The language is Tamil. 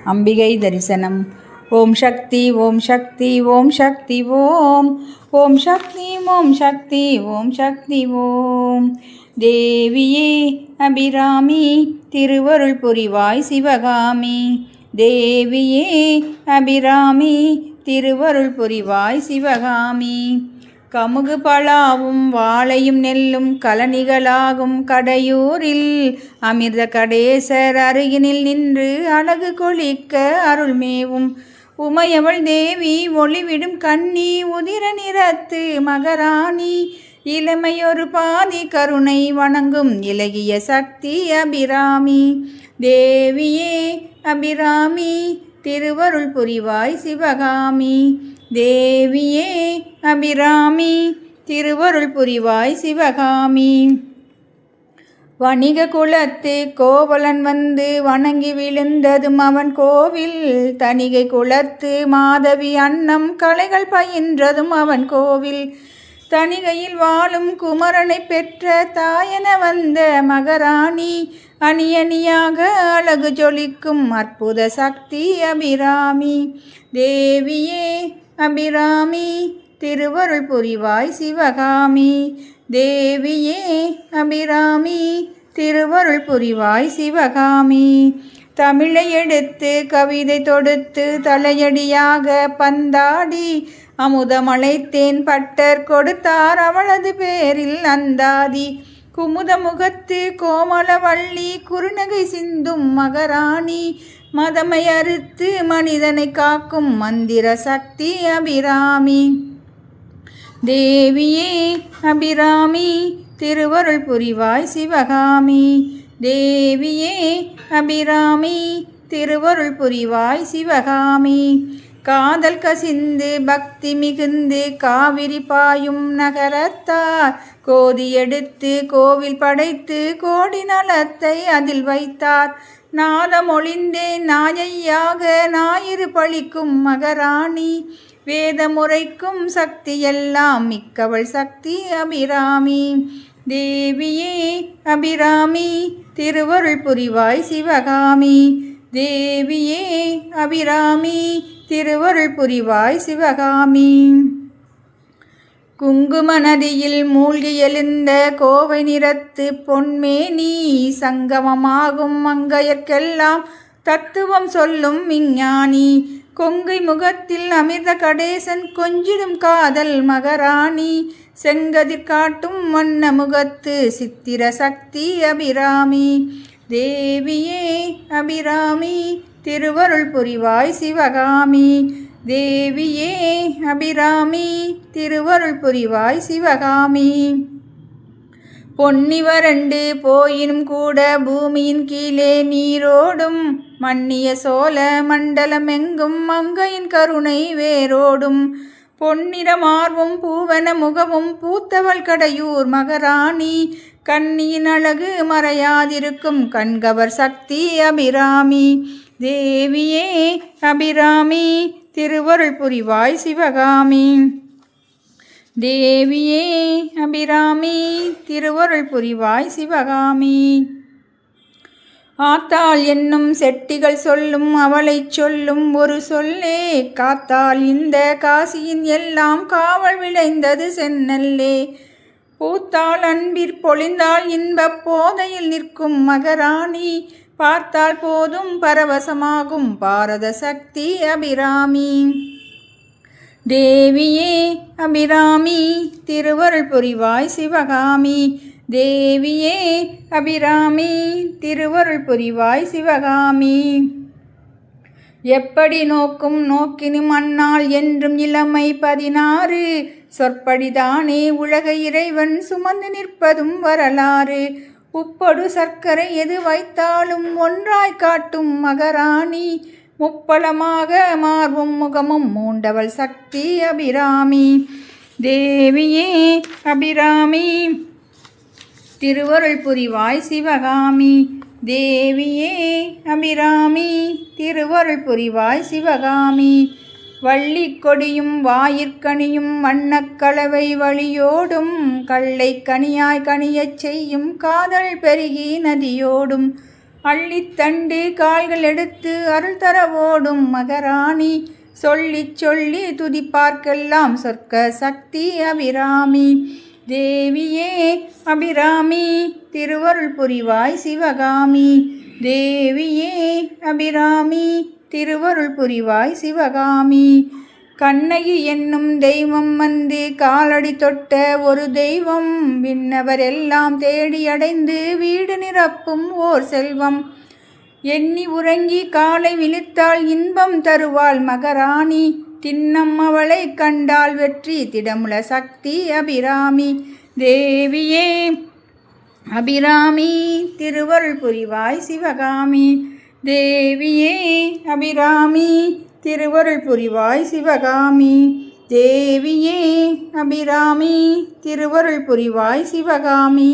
அம்பிகை தரிசனம். ஓம் சக்தி ஓம் சக்தி ஓம் சக்தி ஓம் ஓம் சக்தி ஓம் சக்தி ஓம் சக்தி ஓம். தேவியே அபிராமி திருவருள் புரிவாய் சிவகாமி. தேவியே அபிராமி திருவருள் புரிவாய் சிவகாமி. கமுகு பலாவும் வாழையும் நெல்லும் கலனிகளாகும் கடையூரில் அமிர்த கடேசர் அருகினில் நின்று அழகு கொளிக்க அருள்மேவும் உமையவள் தேவி ஒளிவிடும் கண்ணி உதிர நிறத்து மகராணி. இளமையொரு பாதி கருணை வணங்கும் இலகிய சக்தி அபிராமி. தேவியே அபிராமி திருவருள் புரிவாய் சிவகாமி. தேவியே அபிராமி திருவருள் புரிவாய் சிவகாமி. வணிக குலத்து கோவலன் வந்து வணங்கி விழுந்ததும் அவன் கோவில். தணிகை குலத்து மாதவி அன்னம் கலைகள் பயின்றதும் அவன் கோவில். தணிகையில் வாழும் குமரனை பெற்ற தாயென வந்த மகராணி. அணியணியாக அழகு ஜொலிக்கும் அற்புத சக்தி அபிராமி. தேவியே அபிராமி திருவருள் புரிவாய் சிவகாமி. தேவியே அபிராமி திருவருள் புரிவாய் சிவகாமி. தமிழை எடுத்து கவிதை தொடுத்து தலையடியாக பந்தாடி அமுதமழைத்தேன் பட்டர் கொடுத்தார் அவளது பேரில் அந்தாதி. குமுத முகத்து கோமலவள்ளி குறுநகை சிந்தும் மகராணி. மதமை அறுத்து மனிதனை காக்கும் மந்திர சக்தி அபிராமி. தேவியே அபிராமி திருவருள் புரிவாய் சிவகாமி. தேவியே அபிராமி திருவருள் புரிவாய் சிவகாமி. காதல் கசிந்து பக்தி மிகுந்து காவிரி பாயும் நகரத்தார் கோதி எடுத்து கோவில் படைத்து கோடி நலத்தை அதில் வைத்தார். நாதமொழிந்தே நாயையாக ஞாயிறு பழிக்கும் மகராணி. வேதமுறைக்கும் சக்தியெல்லாம் மிக்கவள் சக்தி அபிராமி. தேவியே அபிராமி திருவருள் புரிவாய் சிவகாமி. தேவியே அபிராமி திருவருள் புரிவாய் சிவகாமி. குங்கும நதியில் மூழ்கி எழுந்த கோவை நிறத்து பொன்மேனி. சங்கமமாகும் மங்கையர்க்கெல்லாம் தத்துவம் சொல்லும் விஞ்ஞானி. கொங்கை முகத்தில் அமிர்த கடேசன் கொஞ்சிடும் காதல் மகராணி. செங்கதிர் காட்டும் வண்ண முகத்து சித்திர சக்தி அபிராமி. தேவியே அபிராமி திருவருள் புரிவாய் சிவகாமி. தேவியே அபிராமி திருவருள் புரிவாய் சிவகாமி. பொன்னி வறண்டு போயினும் கூட பூமியின் கீழே நீரோடும் மன்னிய சோழ மண்டலமெங்கும் மங்கையின் கருணை வேரோடும். பொன்னிற மார்பும் பூவன முகமும் பூத்தவள் கடையூர் மகராணி. கண்ணியின் அழகு மறையாதிருக்கும் கண்கவர் சக்தி அபிராமி. தேவியே அபிராமி திருவருள் புரிவாய் சிவகாமி. தேவியே அபிராமி திருவருள் புரிவாய் சிவகாமி. ஆத்தாள் என்னும் செட்டிகள் சொல்லும் அவளை சொல்லும் ஒரு சொல்லே. காத்தாள் இந்த காசியின் எல்லாம் காவல் விளைந்தது செந்நெல்லே. பூத்தாள் அன்பிற் பொழிந்தாள் இன்பப் போதையில் நிற்கும் மகராணி. பார்த்தால் போதும் பரவசமாகும் பாரத சக்தி அபிராமி. தேவியே அபிராமி திருவருள் புரிவாய் சிவகாமி. தேவியே அபிராமி திருவருள் புரிவாய் சிவகாமி. எப்படி நோக்கும் நோக்கினும் அந்நாள் என்றும் இளமை 16. சொற்படிதானே உலக இறைவன் சுமந்து நிற்பதும் வரலாறு. உப்பொடு சர்க்கரை எது வைத்தாலும் ஒன்றாய் காட்டும் மகராணி. முப்பளமாக மார்பும் முகமும் மூண்டவள் சக்தி அபிராமி. தேவியே அபிராமி திருவருள் புரிவாய் சிவகாமி. தேவியே அபிராமி திருவருள் புரிவாய் சிவகாமி. வள்ளி கொடியும் வாயிற்கனியும் வண்ணக்கலவை வழியோடும் கள்ளை கனியாய் கனியச் செய்யும் காதல் பெருகி நதியோடும். அள்ளித்தண்டு கால்கள் எடுத்து அருள் தர ஓடும் மகராணி சொல்லி சொல்லி துதிப்பார்க்கெல்லாம் சொர்க்க சக்தி அபிராமி தேவியே அபிராமி திருவருள் புரிவாய் சிவகாமி தேவியே அபிராமி திருவருள் புரிவாய் சிவகாமி கண்ணகி என்னும் தெய்வம் வந்து காலடி தொட்ட ஒரு தெய்வம் விண்ணவர் எல்லாம் தேடி அடைந்து வீடு நிரப்பும் ஓர் செல்வம் எண்ணி உறங்கி காலை விழித்தால் இன்பம் தருவாள் மகராணி திண்ணம் அவளை கண்டால் வெற்றி திடமுல சக்தி அபிராமி தேவியே அபிராமி திருவருள் புரிவாய் சிவகாமி தேவியே அபிராமி திருவருள் புரிவாய் சிவகாமி தேவியே அபிராமி திருவருள் புரிவாய் சிவகாமி